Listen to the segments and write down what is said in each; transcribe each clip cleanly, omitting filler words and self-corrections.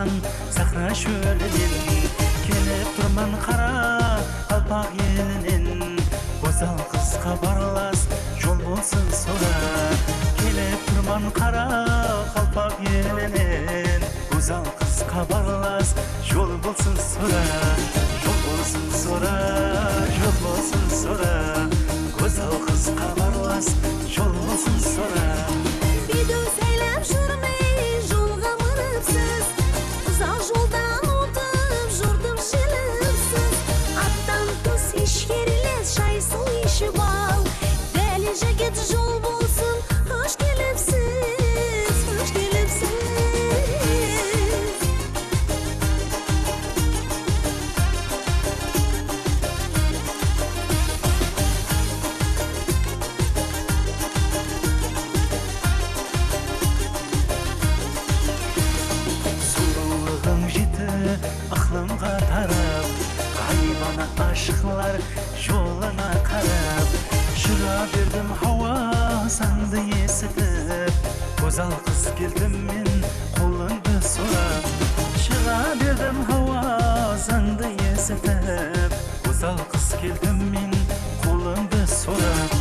аңсаған сахра шөлінен келіп тұрман қара қалпақ елінен Гүзал қызға барлас жол болсын сора келіп тұрман қара қалпақ елінен Гүзал қызға барлас жол болсын сора жол болсын сора жол болсын сора Гүзал қызға барлас жол болсын сора Биду сәйләп жүрмей жолға мұрыпсыз Ұзақ жолдан отып жүрдім желіпсіз Аттан түс ешкерілес шай су ішіп ал Дәлі жігіт жол болсын қош келіпсіз қош келіпсіз Ақлымға тарап, айбана ашықлар жолына қарап Шыға бердім хауа заңды есітіп Гүзал қыз келдім мен қолыңды сұрап Шыға бердім хауа заңды есітіп Гүзал қыз келдім мен қолыңды сұрап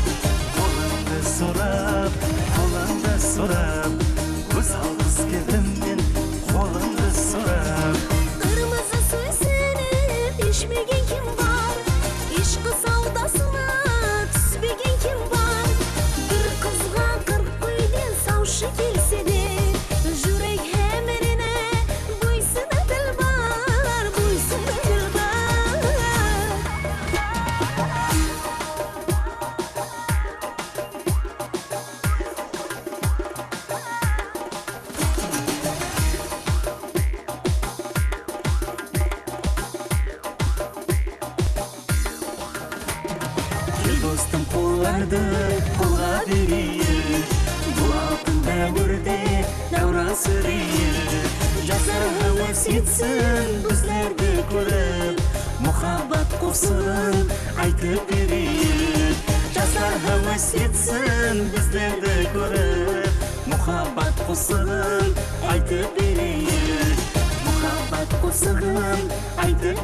Қолыңды сұрап, қолыңды сұрап Гүзал қыз келдім мен қолыңды сұрап İçmegen kim var? İşqi savdasına түспеген kim var? Bir kızga 40 kuyden savшы келсе де Жүрек әміріне бұйсына діл бар, бұйсына діл бар Dostum қоларды қолға берейік Бұл алтын дәуірде дәура сүрейік Жасар хауас етсін біздерді көріп Мұхаббат қосын айтып берейік Жасар хауас етсін біздерді көріп Мұхаббат қосын айтып берейік Мұхаббат қосын айтып